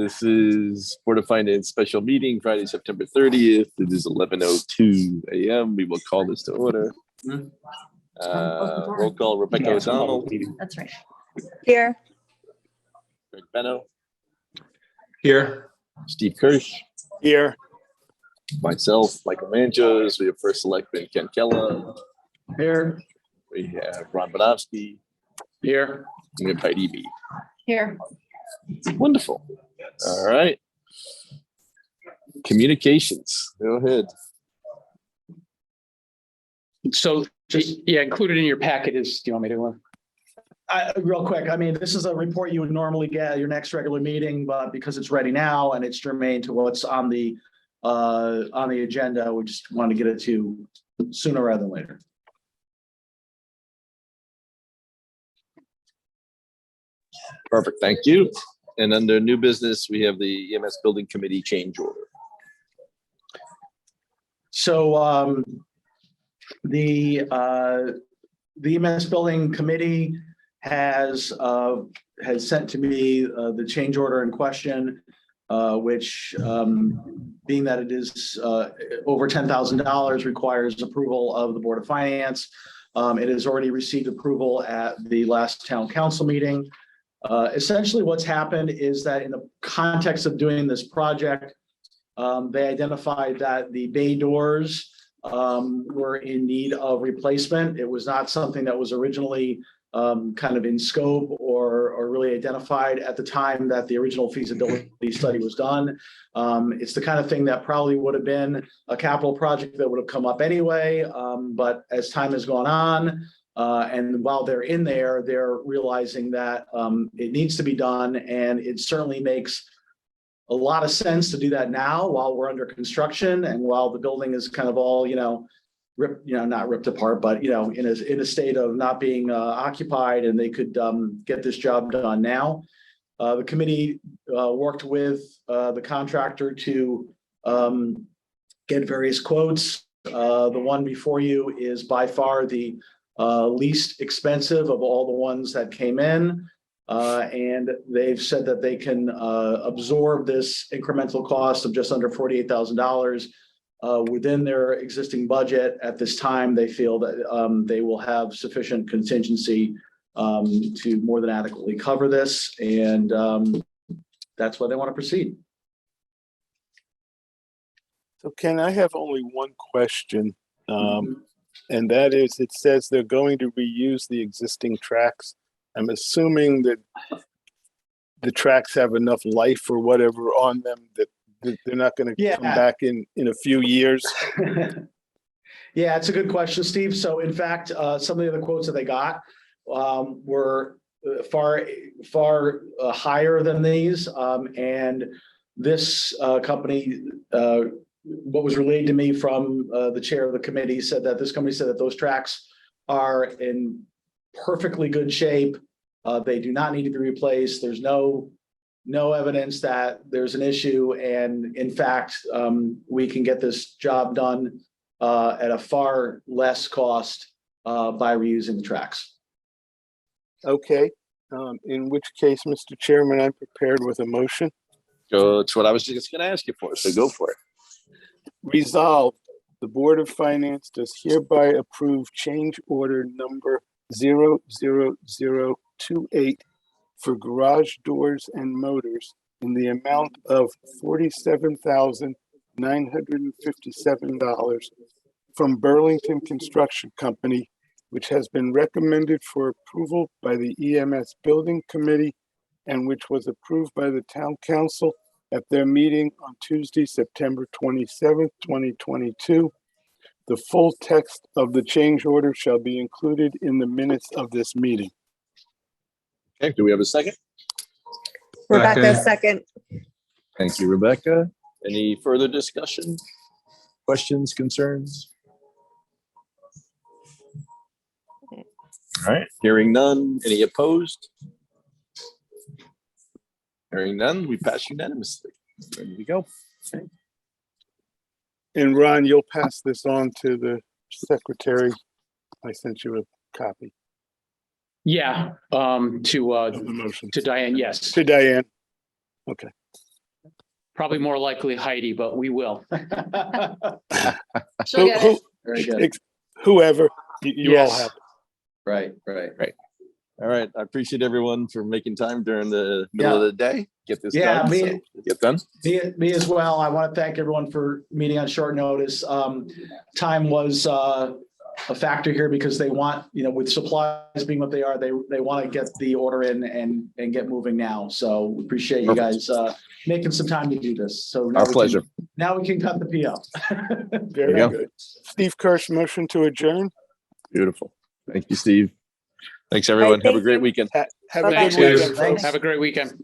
This is Board of Finance special meeting, Friday, September 30th. It is 11:02 a.m. We will call this to order. Roll call, Rebecca O'Donnell. That's right. Here. Greg Benno. Here. Steve Kirsch. Here. Myself, Michael Manjos. We have First Selectman Ken Keller. Here. We have Ron Bonofsky. Here. And we have Heidi B. Here. Wonderful. All right. Communications. Go ahead. So just, yeah, included in your packet is, do you want me to? Real quick, I mean, this is a report you would normally get at your next regular meeting, but because it's ready now and it's germane to what's on the agenda, we just want to get it to sooner rather than later. Perfect. Thank you. And under new business, we have the EMS Building Committee change order. So the EMS Building Committee has sent to me the change order in question, which being that it is over $10,000 requires approval of the Board of Finance. It has already received approval at the last town council meeting. Essentially what's happened is that in the context of doing this project, they identified that the bay doors were in need of replacement. It was not something that was originally kind of in scope or really identified at the time that the original feasibility study was done. It's the kind of thing that probably would have been a capital project that would have come up anyway. But as time has gone on, and while they're in there, they're realizing that it needs to be done, and it certainly makes a lot of sense to do that now while we're under construction and while the building is kind of all, not ripped apart, but in a state of not being occupied, and they could get this job done now. The committee worked with the contractor to get various quotes. The one before you is by far the least expensive of all the ones that came in. And they've said that they can absorb this incremental cost of just under $48,000 within their existing budget. At this time, they feel that they will have sufficient contingency to more than adequately cover this. And that's why they want to proceed. So Ken, I have only one question. And that is, it says they're going to reuse the existing tracks. I'm assuming that the tracks have enough life or whatever on them that they're not going to come back in a few years. Yeah, it's a good question, Steve. So in fact, some of the other quotes that they got were far higher than these. And this company, what was relayed to me from the chair of the committee, said that this company said that those tracks are in perfectly good shape. They do not need to be replaced. There's no evidence that there's an issue. And in fact, we can get this job done at a far less cost by reusing the tracks. Okay. In which case, Mr. Chairman, I'm prepared with a motion. It's what I was just going to ask you for, so go for it. Resolved, the Board of Finance does hereby approve change order number 00028 for garage doors and motors in the amount of $47,957 from Burlington Construction Company, which has been recommended for approval by the EMS Building Committee and which was approved by the Town Council at their meeting on Tuesday, September 27th, 2022. The full text of the change order shall be included in the minutes of this meeting. Okay, do we have a second? Rebecca, second. Thank you, Rebecca. Any further discussion? Questions, concerns? All right, hearing none. Any opposed? Hearing none, we pass unanimously. Ready to go. Okay. And Ron, you'll pass this on to the secretary. I sent you a copy Yeah, of the motion. to Diane, yes. To Diane. Okay. Probably more likely Heidi, but we will. She'll get it. Very good. Whoever, you all Yes. have. Right. All right. I appreciate everyone for making time during the middle of the day. Get this Yeah, done. me- So get done. Me as well. I want to thank everyone for meeting on short notice. Time was a factor here because they want, with supplies being what they are, they want to get the order in and get moving now. So we appreciate you guys making some time to do this. So now Our pleasure. Now we can cut the PO. Very you go. good. Steve Kirsch, motion to adjourn. Beautiful. Thank you, Steve. Thanks, everyone. Have a thank great you. weekend. Have a Bye-bye. good Cheers. weekend, folks. Have a great weekend.